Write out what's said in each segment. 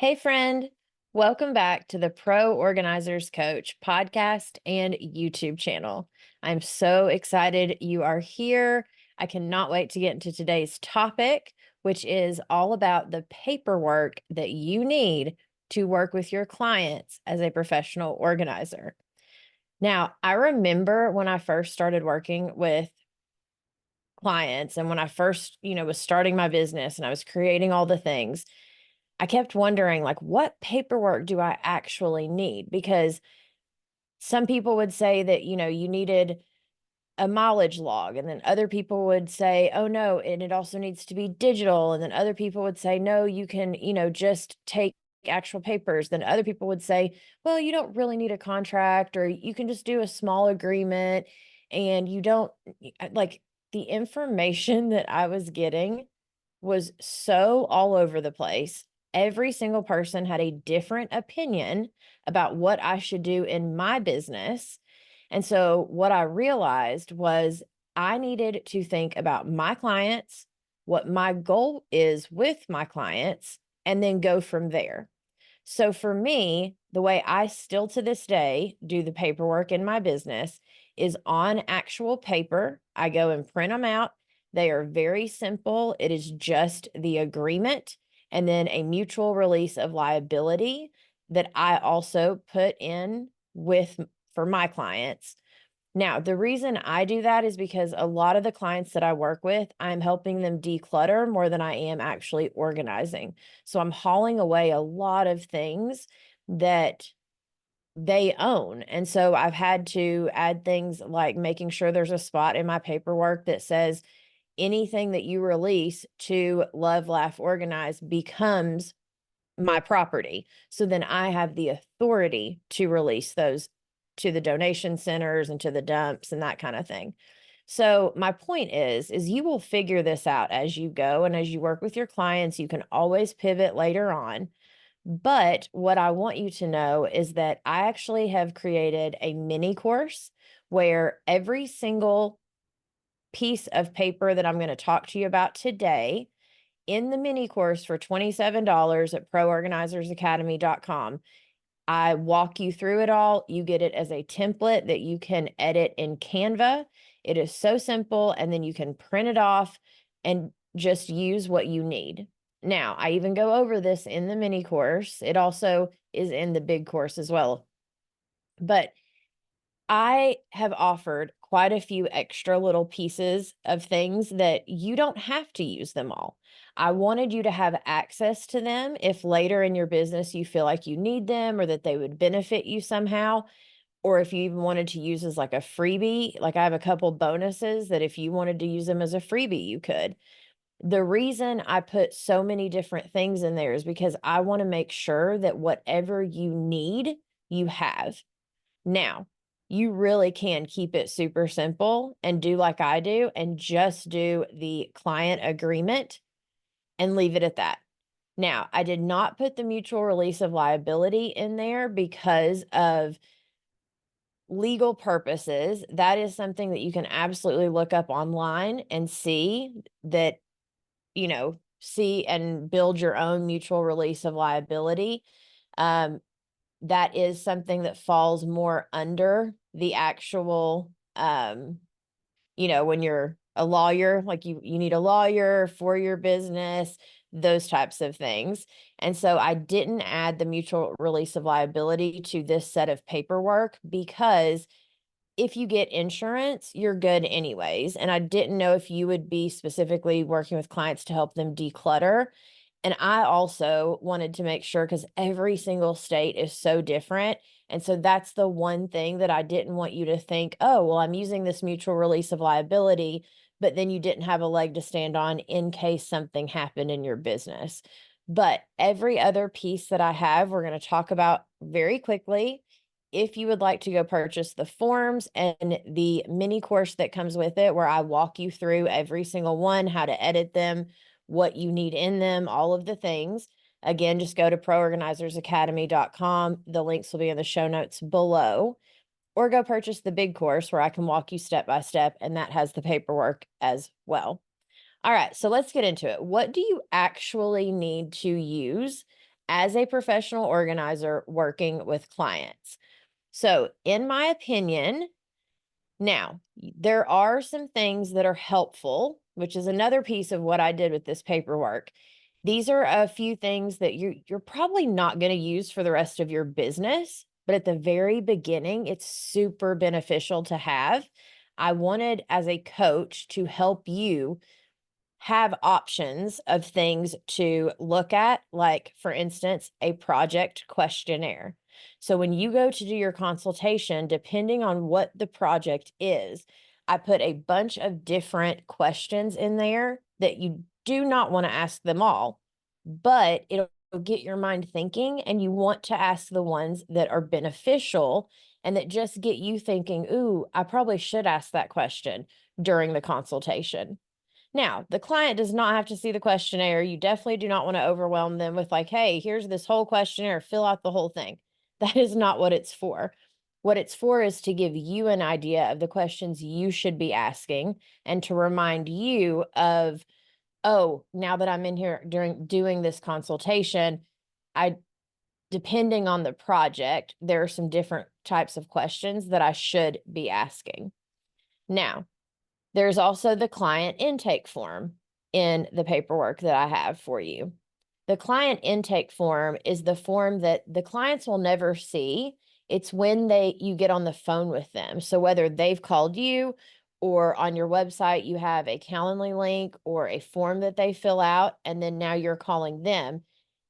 Hey, friend. Welcome back to the Pro Organizers Coach podcast and YouTube channel. I'm so excited you are here. I cannot wait to get into today's topic, which is all about the paperwork that you need to work with your clients as a professional organizer. Now, I remember when I first started working with clients and when I first, was starting my business and I was creating all the things, I kept wondering, like, what paperwork do I actually need? Because some people would say that, you needed a mileage log. And then other people would say, oh, no, and it also needs to be digital. And then other people would say, no, you can, just take actual papers. Then other people would say, well, you don't really need a contract, or you can just do a small agreement. And you don't like the information that I was getting was so all over the place. Every single person had a different opinion about what I should do in my business. And so what I realized was I needed to think about my clients, what my goal is with my clients, and then go from there. So for me, the way I still to this day do the paperwork in my business is on actual paper. I go and print them out. They are very simple. It is just the agreement and then a mutual release of liability that I also put in with for my clients. Now, the reason I do that is because a lot of the clients that I work with, I'm helping them declutter more than I am actually organizing. So I'm hauling away a lot of things that they own. And so I've had to add things like making sure there's a spot in my paperwork that says anything that you release to Love, Laugh, Organize becomes my property. So then I have the authority to release those to the donation centers and to the dumps and that kind of thing. So my point is you will figure this out as you go and as you work with your clients. You can always pivot later on. But what I want you to know is that I actually have created a mini course where every single piece of paper that I'm going to talk to you about today in the mini course for $27 at proorganizerzacademy.com. I walk you through it all. You get it as a template that you can edit in Canva. It is so simple, and then you can print it off and just use what you need. Now, I even go over this in the mini course. It also is in the big course as well. But I have offered quite a few extra little pieces of things that you don't have to use them all. I wanted you to have access to them if later in your business you feel like you need them or that they would benefit you somehow, or if you even wanted to use as like a freebie. Like I have a couple bonuses that if you wanted to use them as a freebie, you could. The reason I put so many different things in there is because I want to make sure that whatever you need, you have. Now, you really can keep it super simple and do like I do and just do the client agreement and leave it at that. Now, I did not put the mutual release of liability in there because of legal purposes. That is something that you can absolutely look up online and see that, see and build your own mutual release of liability. Um, that is something that falls more under the actual, when you're a lawyer, like you need a lawyer for your business, those types of things. And so I didn't add the mutual release of liability to this set of paperwork because if you get insurance, you're good anyways. And I didn't know if you would be specifically working with clients to help them declutter. And I also wanted to make sure because every single state is so different. And so that's the one thing that I didn't want you to think, oh, well, I'm using this mutual release of liability, but then you didn't have a leg to stand on in case something happened in your business. But every other piece that I have, we're going to talk about very quickly. If you would like to go purchase the forms and the mini course that comes with it, where I walk you through every single one, how to edit them, what you need in them, all of the things. Again, just go to proorganizerzacademy.com. The links will be in the show notes below, or go purchase the big course where I can walk you step by step, and that has the paperwork as well. All right, so let's get into it. What do you actually need to use as a professional organizer working with clients. So, in my opinion, now there are some things that are helpful, which is another piece of what I did with this paperwork. These are a few things that you're probably not going to use for the rest of your business, but at the very beginning, it's super beneficial to have. I wanted as a coach to help you have options of things to look at, like, for instance, a project questionnaire. So when you go to do your consultation, depending on what the project is, I put a bunch of different questions in there that you do not want to ask them all, but it'll get your mind thinking, and you want to ask the ones that are beneficial and that just get you thinking, ooh, I probably should ask that question during the consultation. Now, the client does not have to see the questionnaire. You definitely do not want to overwhelm them with, like, hey, here's this whole questionnaire, fill out the whole thing. That is not what it's for. What it's for is to give you an idea of the questions you should be asking and to remind you of, oh, now that I'm in here during doing this consultation, I depending on the project, there are some different types of questions that I should be asking. Now, there's also the client intake form in the paperwork that I have for you. The client intake form is the form that the clients will never see. It's when you get on the phone with them. So whether they've called you or on your website you have a Calendly link or a form that they fill out, and then now you're calling them.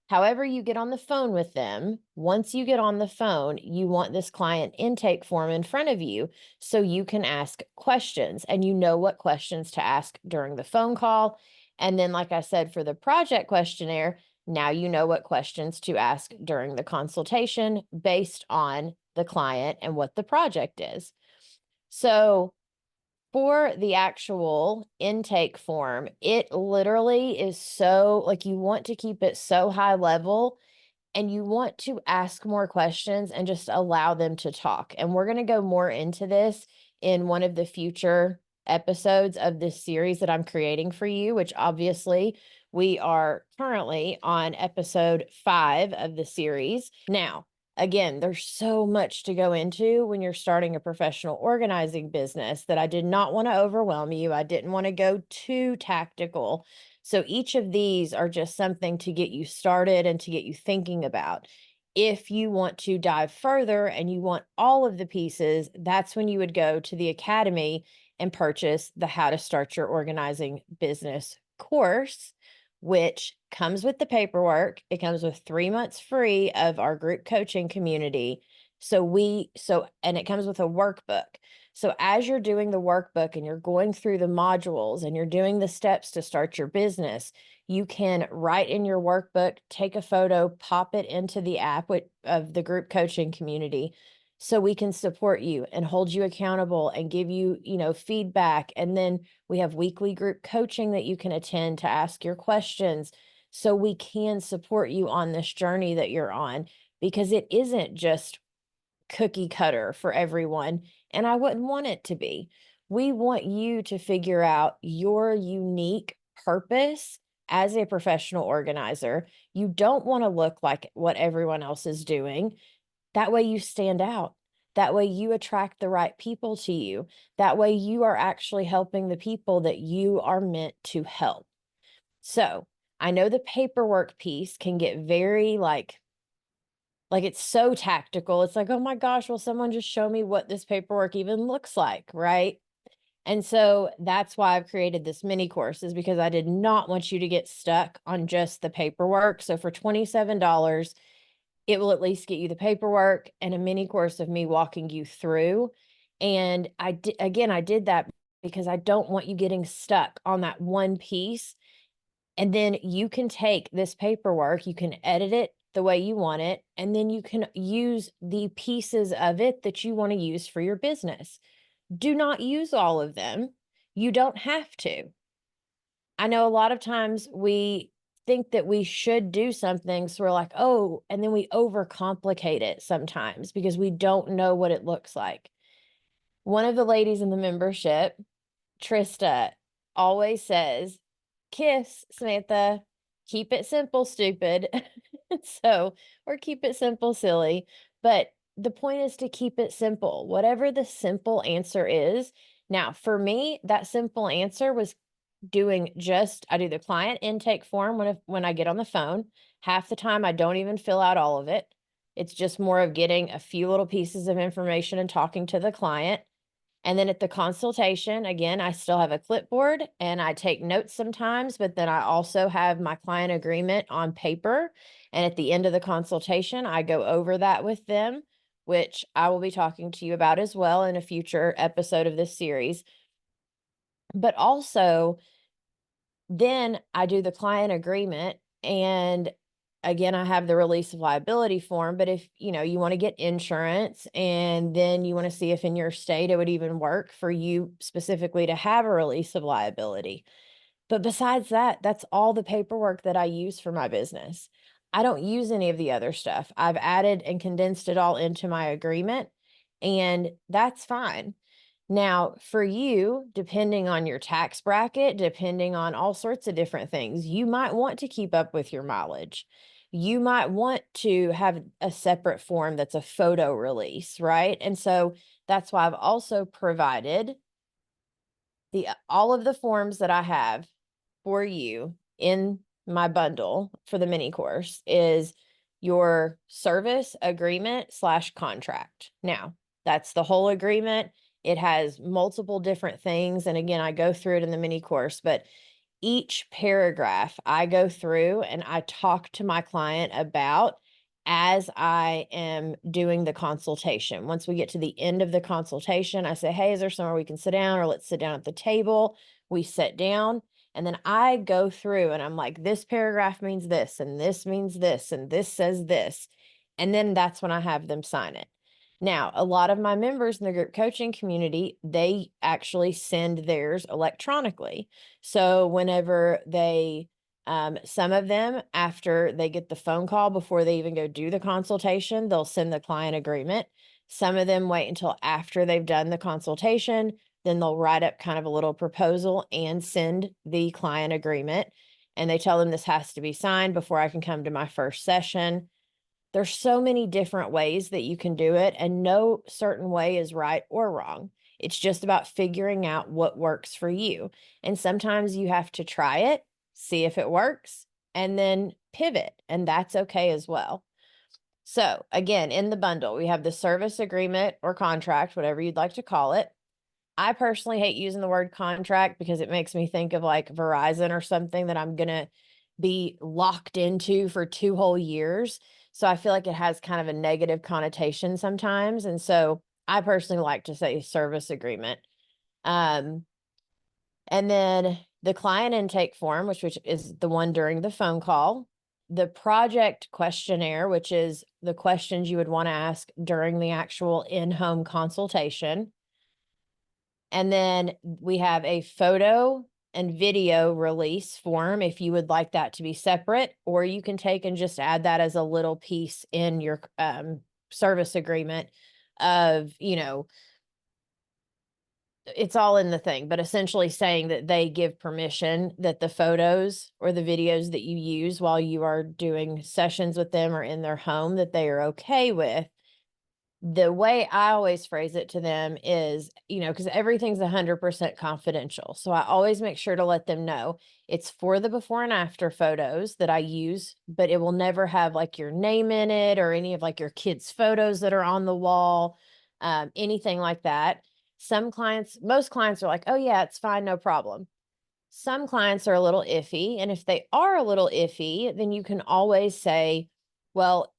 However you get on the phone with them, once you get on the phone, you want this client intake form in front of you so you can ask questions and you know what questions to ask during the phone call. And then, like I said, for the project questionnaire, now you know what questions to ask during the consultation based on the client and what the project is. So, for the actual intake form, it literally is so, like, you want to keep it so high level and you want to ask more questions and just allow them to talk. And we're going to go more into this in one of the future episodes of this series that I'm creating for you, which obviously we are currently on episode 5 of the series. Now, again, there's so much to go into when you're starting a professional organizing business that I did not want to overwhelm you. I didn't want to go too tactical. So each of these are just something to get you started and to get you thinking about. If you want to dive further and you want all of the pieces, that's when you would go to the academy and purchase the How to Start Your Organizing Business course, which comes with the paperwork. It comes with 3 months free of our group coaching community. And it comes with a workbook. So as you're doing the workbook and you're going through the modules and you're doing the steps to start your business, you can write in your workbook, take a photo, pop it into the app of the group coaching community so we can support you and hold you accountable and give you, feedback. And then we have weekly group coaching that you can attend to ask your questions so we can support you on this journey that you're on, because it isn't just cookie cutter for everyone, and I wouldn't want it to be. We want you to figure out your unique purpose as a professional organizer. You don't want to look like what everyone else is doing. That way you stand out. That way you attract the right people to you. That way you are actually helping the people that you are meant to help. So, I know the paperwork piece can get very like it's so tactical. It's like, oh my gosh, will someone just show me what this paperwork even looks like, right? And so that's why I've created this mini course, is because I did not want you to get stuck on just the paperwork. So for $27, it will at least get you the paperwork and a mini course of me walking you through. And I did that because I don't want you getting stuck on that one piece. And then you can take this paperwork, you can edit it the way you want it, and then you can use the pieces of it that you want to use for your business. Do not use all of them. You don't have to. I know a lot of times we think that we should do something, so we're like, oh, and then we overcomplicate it sometimes because we don't know what it looks like. One of the ladies in the membership, Trista, always says, kiss, Samantha. keep it simple, stupid. So, or keep it simple, silly. But the point is to keep it simple, whatever the simple answer is. Now, for me, that simple answer was I do the client intake form when I get on the phone. Half the time I don't even fill out all of it. It's just more of getting a few little pieces of information and talking to the client. And then at the consultation, again, I still have a clipboard and I take notes sometimes, but then I also have my client agreement on paper. And at the end of the consultation, I go over that with them, which I will be talking to you about as well in a future episode of this series. But also, then I do the client agreement, and again, I have the release of liability form. But if, you want to get insurance and then you want to see if in your state it would even work for you specifically to have a release of liability. But besides that, that's all the paperwork that I use for my business. I don't use any of the other stuff. I've added and condensed it all into my agreement, and that's fine. Now, for you, depending on your tax bracket, depending on all sorts of different things, you might want to keep up with your mileage. You might want to have a separate form that's a photo release, right? And so that's why I've also provided all of the forms that I have for you in my bundle for the mini course is your service agreement slash contract. Now, that's the whole agreement. It has multiple different things. And again, I go through it in the mini course, but each paragraph I go through and I talk to my client about as I am doing the consultation. Once we get to the end of the consultation, I say, hey, is there somewhere we can sit down, or let's sit down at the table? We sit down, and then I go through and I'm like, this paragraph means this, and this means this, and this says this. And then that's when I have them sign it. Now, a lot of my members in the group coaching community, they actually send theirs electronically. So whenever some of them, after they get the phone call before they even go do the consultation, they'll send the client agreement. Some of them wait until after they've done the consultation, then they'll write up kind of a little proposal and send the client agreement. And they tell them this has to be signed before I can come to my first session. There's so many different ways that you can do it, and no certain way is right or wrong. It's just about figuring out what works for you. And sometimes you have to try it, see if it works, and then pivot, and that's okay as well. So again, in the bundle, we have the service agreement or contract, whatever you'd like to call it. I personally hate using the word contract because it makes me think of like Verizon or something that I'm going to be locked into for 2 whole years. So I feel like it has kind of a negative connotation sometimes. And so I personally like to say service agreement. Um, and then the client intake form, which is the one during the phone call, the project questionnaire, which is the questions you would want to ask during the actual in-home consultation. And then we have a photo and video release form if you would like that to be separate, or you can take and just add that as a little piece in your service agreement of, it's all in the thing, but essentially saying that they give permission that the photos or the videos that you use while you are doing sessions with them or in their home, that they are okay with. The way I always phrase it to them is, because everything's 100% confidential. So I always make sure to let them know it's for the before and after photos that I use, but it will never have like your name in it or any of like your kids' photos that are on the wall, anything like that. Most clients are like, oh yeah, it's fine, no problem. Some clients are a little iffy. And if they are a little iffy, then you can always say, well,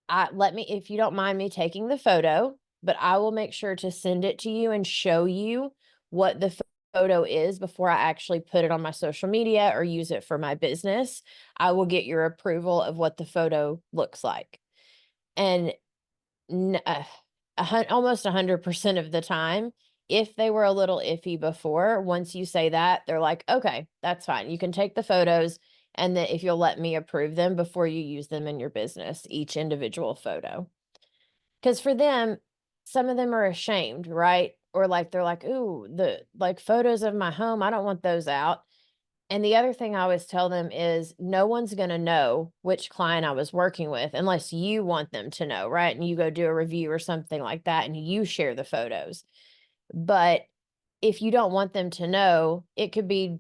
if you don't mind me taking the photo, but I will make sure to send it to you and show you what the photo is before I actually put it on my social media or use it for my business. I will get your approval of what the photo looks like. And almost 100% of the time, if they were a little iffy before, once you say that, they're like, okay, that's fine. You can take the photos, and then if you'll let me approve them before you use them in your business, each individual photo. Because for them, some of them are ashamed, right? Or like they're like, ooh, the like photos of my home, I don't want those out. And the other thing I always tell them is no one's going to know which client I was working with unless you want them to know, right? And you go do a review or something like that and you share the photos. But if you don't want them to know, it could be,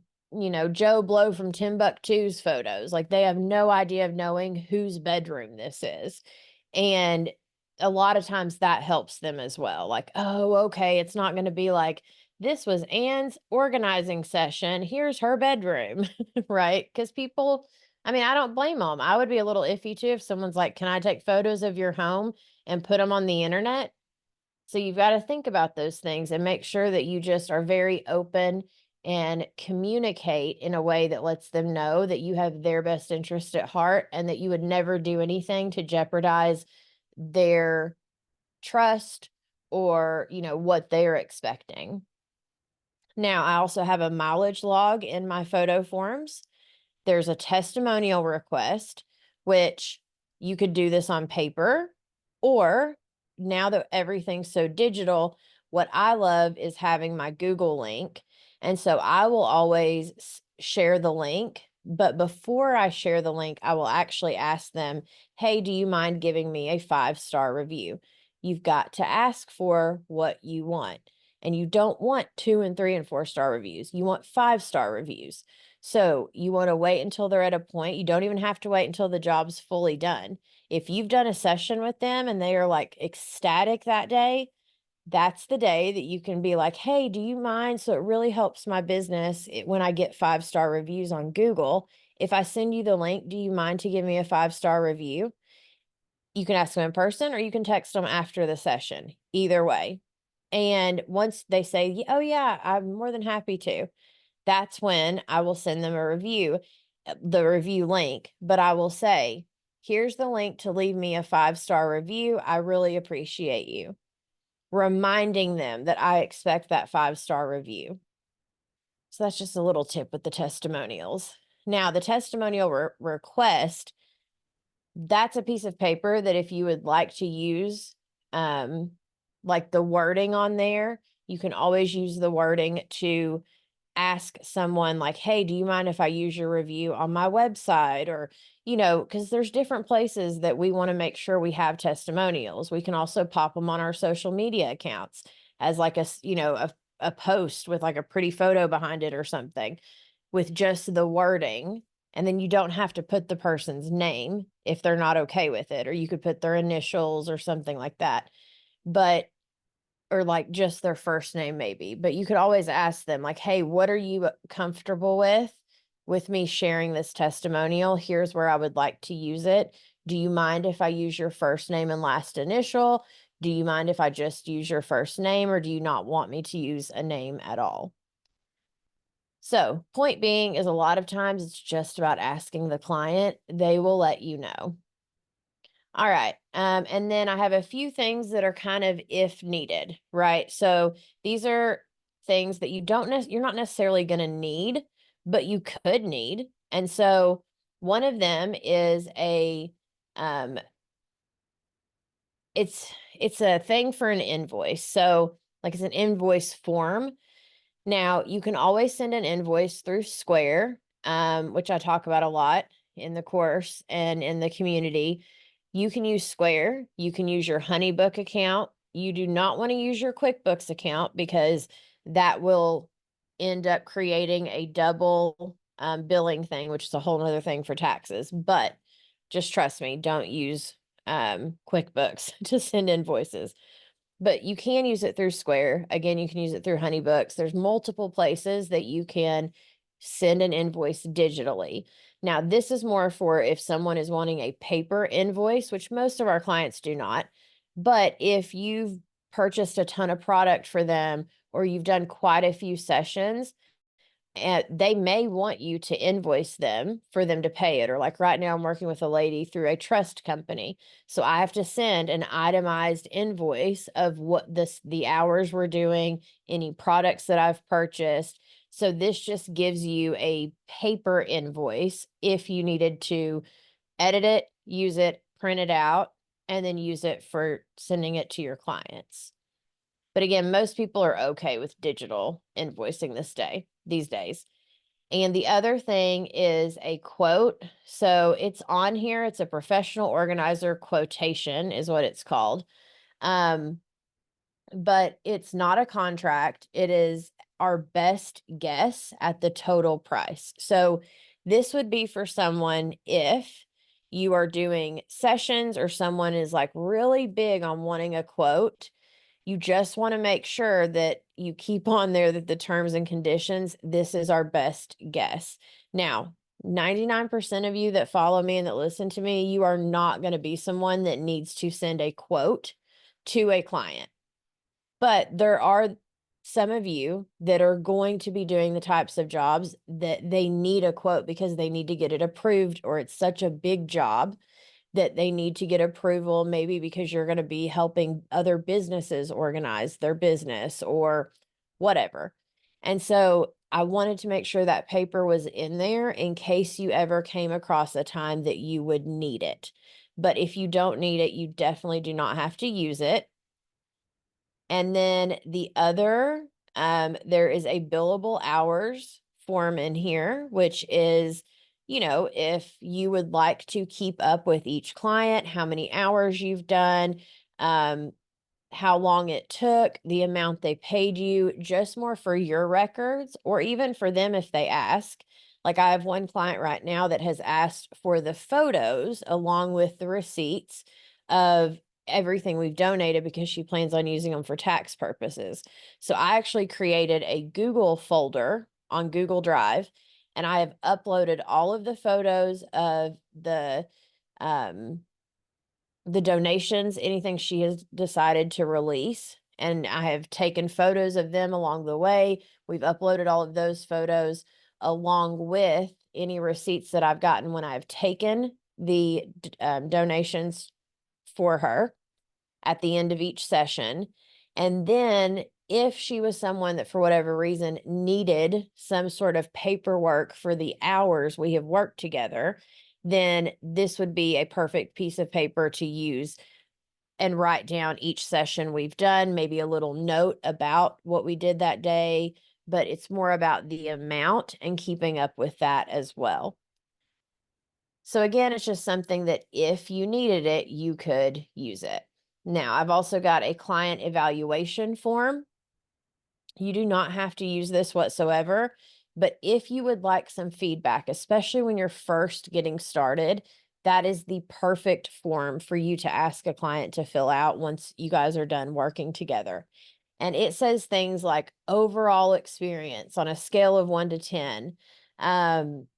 Joe Blow from Timbuktu's photos. Like they have no idea of knowing whose bedroom this is. And a lot of times that helps them as well. Like, oh, okay, it's not going to be like, this was Anne's organizing session. Here's her bedroom, right? Because people, I mean, I don't blame them. I would be a little iffy too if someone's like, can I take photos of your home and put them on the internet? So you've got to think about those things and make sure that you just are very open and communicate in a way that lets them know that you have their best interest at heart and that you would never do anything to jeopardize their trust or, what they're expecting. Now, I also have a mileage log in my photo forms. There's a testimonial request, which you could do this on paper, or now that everything's so digital, what I love is having my Google link. And so I will always share the link. But before I share the link, I will actually ask them, hey, do you mind giving me a 5-star review? You've got to ask for what you want. And you don't want 2 and 3 and 4-star reviews. You want 5-star reviews. So you want to wait until they're at a point. You don't even have to wait until the job's fully done. If you've done a session with them and they are like ecstatic that day, that's the day that you can be like, hey, do you mind? So it really helps my business when I get 5-star reviews on Google. If I send you the link, do you mind to give me a 5-star review? You can ask them in person or you can text them after the session, either way. And once they say, oh, yeah, I'm more than happy to, that's when I will send them a review, the review link. But I will say, here's the link to leave me a 5-star review. I really appreciate you. Reminding them that I expect that 5-star review. So that's just a little tip with the testimonials. Now, the testimonial request, that's a piece of paper that if you would like to use, like the wording on there, you can always use the wording to ask someone like, hey, do you mind if I use your review on my website? Or, because there's different places that we want to make sure we have testimonials. We can also pop them on our social media accounts as like a post with like a pretty photo behind it or something with just the wording. And then you don't have to put the person's name if they're not okay with it, or you could put their initials or something like that. But or like just their first name maybe, but you could always ask them like, hey, what are you comfortable with me sharing this testimonial? Here's where I would like to use it. Do you mind if I use your first name and last initial? Do you mind if I just use your first name, or do you not want me to use a name at all? So point being is a lot of times it's just about asking the client. They will let you know. All right. And then I have a few things that are kind of if needed, right? So these are things that you're not necessarily going to need, but you could need. And so one of them is um it's a thing for an invoice. So like it's an invoice form. Now, you can always send an invoice through Square, which I talk about a lot in the course and in the community. You can use Square. You can use your HoneyBook account. You do not want to use your QuickBooks account because that will end up creating a double billing thing, which is a whole other thing for taxes. But just trust me, don't use QuickBooks to send invoices. But you can use it through Square. Again, you can use it through HoneyBooks. There's multiple places that you can send an invoice digitally. Now, this is more for if someone is wanting a paper invoice, which most of our clients do not. But if you've purchased a ton of product for them or you've done quite a few sessions, and they may want you to invoice them for them to pay it. Or like right now, I'm working with a lady through a trust company. So I have to send an itemized invoice of what the hours we're doing, any products that I've purchased. So this just gives you a paper invoice if you needed to edit it, use it, print it out, and then use it for sending it to your clients. But again, most people are okay with digital invoicing these days. And the other thing is a quote. So it's on here. It's a professional organizer quotation is what it's called. Um, but it's not a contract. It is our best guess at the total price. So this would be for someone if you are doing sessions or someone is like really big on wanting a quote. You just want to make sure that you keep on there that the terms and conditions, this is our best guess. Now, 99% of you that follow me and that listen to me, you are not going to be someone that needs to send a quote to a client. But there are some of you that are going to be doing the types of jobs that they need a quote because they need to get it approved, or it's such a big job that they need to get approval, maybe because you're going to be helping other businesses organize their business or whatever. And so I wanted to make sure that paper was in there in case you ever came across a time that you would need it. But if you don't need it, you definitely do not have to use it. And then the other, there is a billable hours form in here, which is, if you would like to keep up with each client, how many hours you've done, how long it took, the amount they paid you, just more for your records, or even for them if they ask. Like I have one client right now that has asked for the photos along with the receipts of everything we've donated because she plans on using them for tax purposes. So I actually created a Google folder on Google Drive, and I have uploaded all of the photos of the donations, anything she has decided to release. And I have taken photos of them along the way. We've uploaded all of those photos along with any receipts that I've gotten when I've taken the donations for her at the end of each session. And then if she was someone that for whatever reason needed some sort of paperwork for the hours we have worked together, then this would be a perfect piece of paper to use and write down each session we've done, maybe a little note about what we did that day, but it's more about the amount and keeping up with that as well. So again, it's just something that if you needed it, you could use it. Now, I've also got a client evaluation form. You do not have to use this whatsoever, but if you would like some feedback, especially when you're first getting started, that is the perfect form for you to ask a client to fill out once you guys are done working together. And it says things like overall experience on a scale of 1 to 10,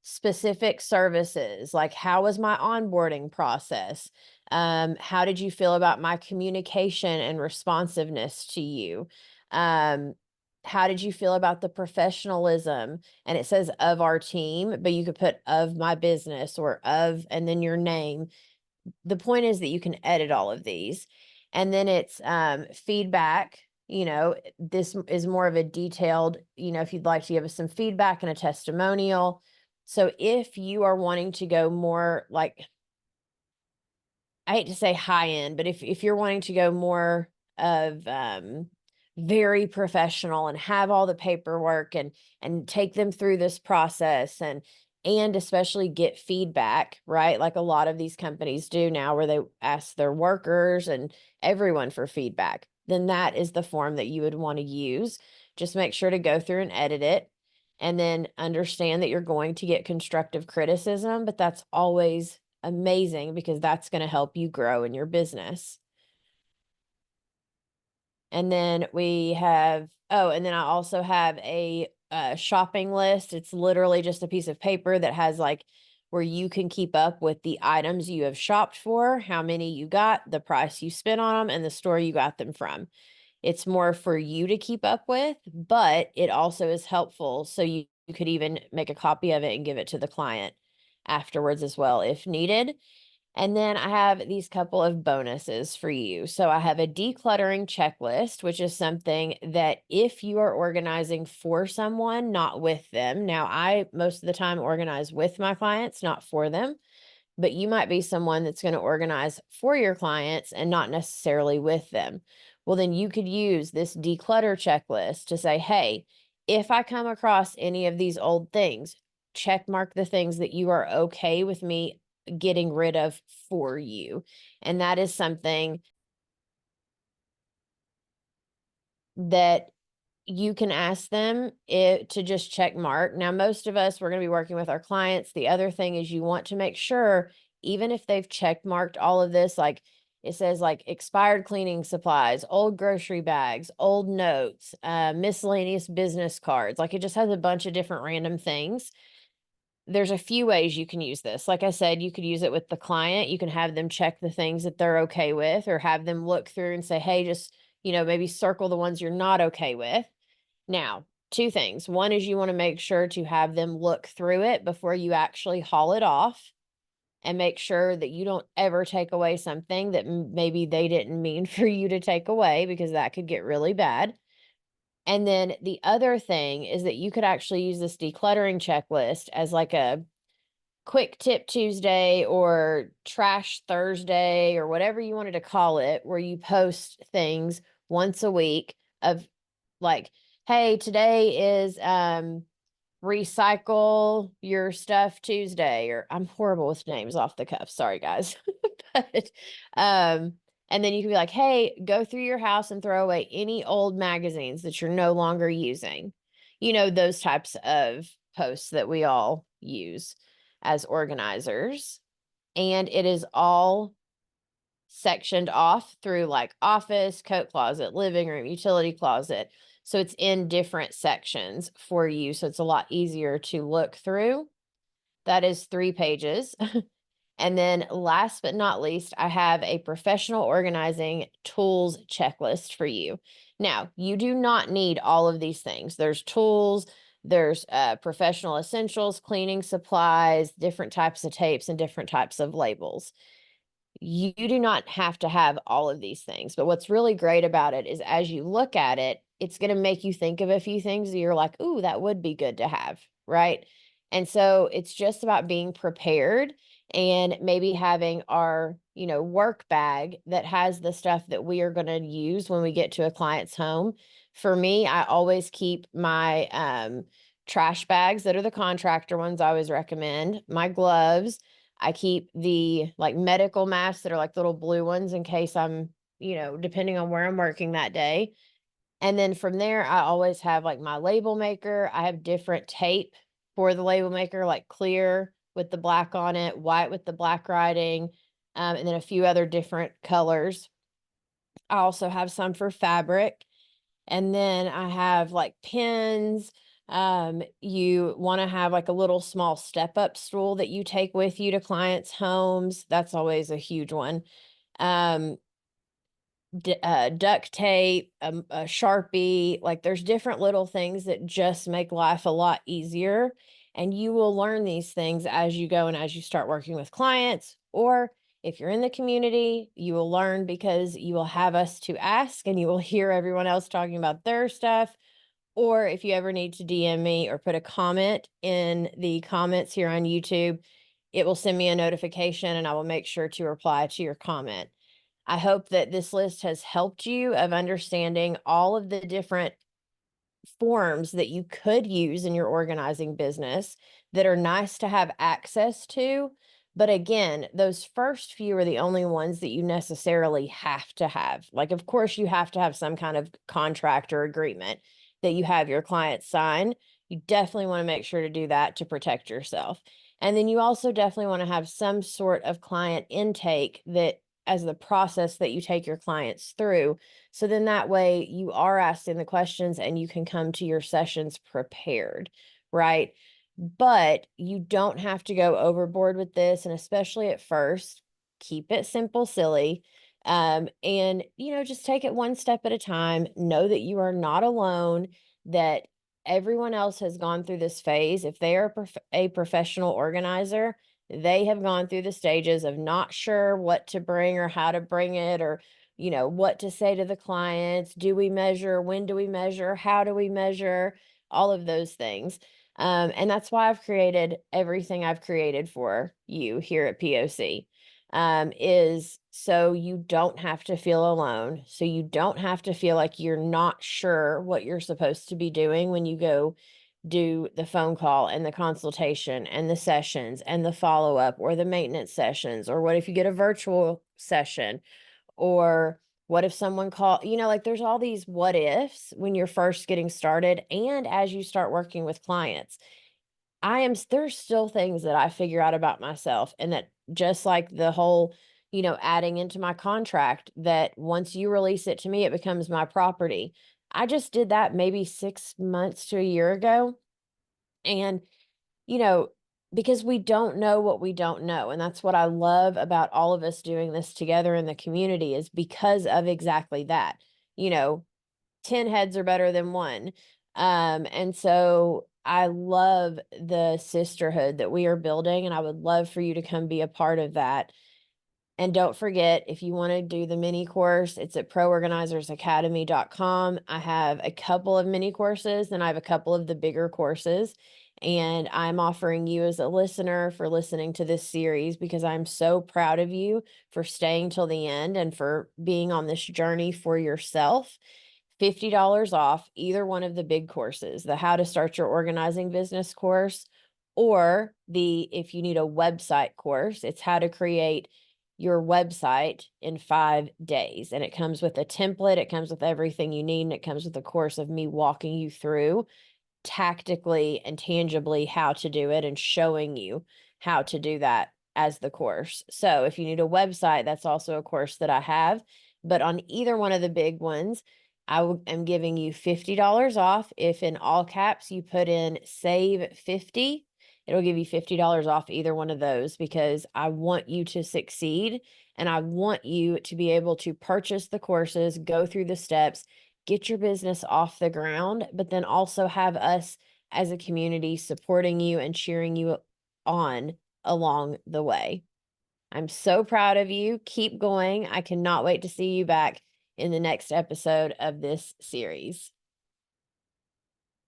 specific services, like how was my onboarding process? How did you feel about my communication and responsiveness to you? How did you feel about the professionalism? And it says of our team, but you could put of my business or of, and then your name. The point is that you can edit all of these. And then it's feedback. This is more of a detailed, if you'd like to give us some feedback and a testimonial. So if you are wanting to go more like, I hate to say high end, but if you're wanting to go more of very professional and have all the paperwork and take them through this process and especially get feedback, right? Like a lot of these companies do now where they ask their workers and everyone for feedback, then that is the form that you would want to use. Just make sure to go through and edit it and then understand that you're going to get constructive criticism, but that's always amazing because that's going to help you grow in your business. And then we have, and then I also have a shopping list. It's literally just a piece of paper that has like where you can keep up with the items you have shopped for, how many you got, the price you spent on them, and the store you got them from. It's more for you to keep up with, but it also is helpful. So you could even make a copy of it and give it to the client afterwards as well if needed. And then I have these couple of bonuses for you. So I have a decluttering checklist, which is something that if you are organizing for someone, not with them. Now, I most of the time organize with my clients, not for them, but you might be someone that's going to organize for your clients and not necessarily with them. Well, then you could use this declutter checklist to say, hey, if I come across any of these old things, check mark the things that you are okay with me getting rid of for you. And that is something that you can ask them to just check mark. Now, most of us, we're going to be working with our clients. The other thing is you want to make sure, even if they've check marked all of this, like it says like expired cleaning supplies, old grocery bags, old notes, miscellaneous business cards, like it just has a bunch of different random things. There's a few ways you can use this. Like I said, you could use it with the client. You can have them check the things that they're okay with, or have them look through and say, hey, just, maybe circle the ones you're not okay with. Now, two things. One is you want to make sure to have them look through it before you actually haul it off, and make sure that you don't ever take away something that maybe they didn't mean for you to take away, because that could get really bad. And then the other thing is that you could actually use this decluttering checklist as like a quick tip Tuesday or trash Thursday or whatever you wanted to call it, where you post things once a week of like, hey, today is recycle your stuff Tuesday, or I'm horrible with names off the cuff. Sorry, guys. But and then you can be like, hey, go through your house and throw away any old magazines that you're no longer using. Those types of posts that we all use as organizers. And it is all sectioned off through like office, coat closet, living room, utility closet. So it's in different sections for you. So it's a lot easier to look through. That is 3 pages. And then last but not least, I have a professional organizing tools checklist for you. Now, you do not need all of these things. There's tools, there's professional essentials, cleaning supplies, different types of tapes, and different types of labels. You do not have to have all of these things. But what's really great about it is as you look at it, it's going to make you think of a few things that you're like, ooh, that would be good to have, right? And so it's just about being prepared, and maybe having our, work bag that has the stuff that we are going to use when we get to a client's home. For me, I always keep my trash bags that are the contractor ones. I always recommend my gloves. I keep the like medical masks that are like little blue ones in case I'm, depending on where I'm working that day. And then from there, I always have like my label maker. I have different tape for the label maker, like clear with the black on it, white with the black writing, and then a few other different colors. I also have some for fabric. And then I have like pins. You want to have like a little small step up stool that you take with you to clients' homes. That's always a huge one. Um, duct tape, a Sharpie, like there's different little things that just make life a lot easier. And you will learn these things as you go and as you start working with clients, or if you're in the community, you will learn because you will have us to ask and you will hear everyone else talking about their stuff. Or if you ever need to DM me or put a comment in the comments here on YouTube, it will send me a notification and I will make sure to reply to your comment. I hope that this list has helped you of understanding all of the different forms that you could use in your organizing business that are nice to have access to. But again, those first few are the only ones that you necessarily have to have. Like, of course, you have to have some kind of contract or agreement that you have your client sign. You definitely want to make sure to do that to protect yourself. And then you also definitely want to have some sort of client intake that as the process that you take your clients through. So then that way you are asking the questions and you can come to your sessions prepared, right? But you don't have to go overboard with this. And especially at first, keep it simple, silly. And, just take it one step at a time. Know that you are not alone, that everyone else has gone through this phase. If they are a professional organizer, they have gone through the stages of not sure what to bring or how to bring it, or, what to say to the clients. Do we measure? When do we measure? How do we measure? All of those things. And that's why I've created everything I've created for you here at POC. is so you don't have to feel alone. So you don't have to feel like you're not sure what you're supposed to be doing when you go do the phone call and the consultation and the sessions and the follow-up or the maintenance sessions, or what if you get a virtual session, or what if someone call, like there's all these what ifs when you're first getting started and as you start working with clients. There's still things that I figure out about myself, and that just like the whole, adding into my contract that once you release it to me, it becomes my property. I just did that maybe 6 months to a year ago. And, you know, because we don't know what we don't know. And that's what I love about all of us doing this together in the community, is because of exactly that. You know, 10 heads are better than one. And so I love the sisterhood that we are building, and I would love for you to come be a part of that. And don't forget, if you want to do the mini course, it's at proorganizersacademy.com. I have a couple of mini courses, and I have a couple of the bigger courses. And I'm offering you as a listener for listening to this series, because I'm so proud of you for staying till the end and for being on this journey for yourself. $50 off either one of the big courses, the How to Start Your Organizing Business course, or the If You Need a Website course. It's how to create your website in 5 days. And it comes with a template, it comes with everything you need, and it comes with a course of me walking you through tactically and tangibly how to do it and showing you how to do that as the course. So if you need a website, that's also a course that I have. But on either one of the big ones, am giving you $50 off. If in all caps you put in save 50, it'll give you $50 off either one of those, because I want you to succeed and I want you to be able to purchase the courses, go through the steps, get your business off the ground, but then also have us as a community supporting you and cheering you on along the way. I'm so proud of you. Keep going. I cannot wait to see you back in the next episode of this series.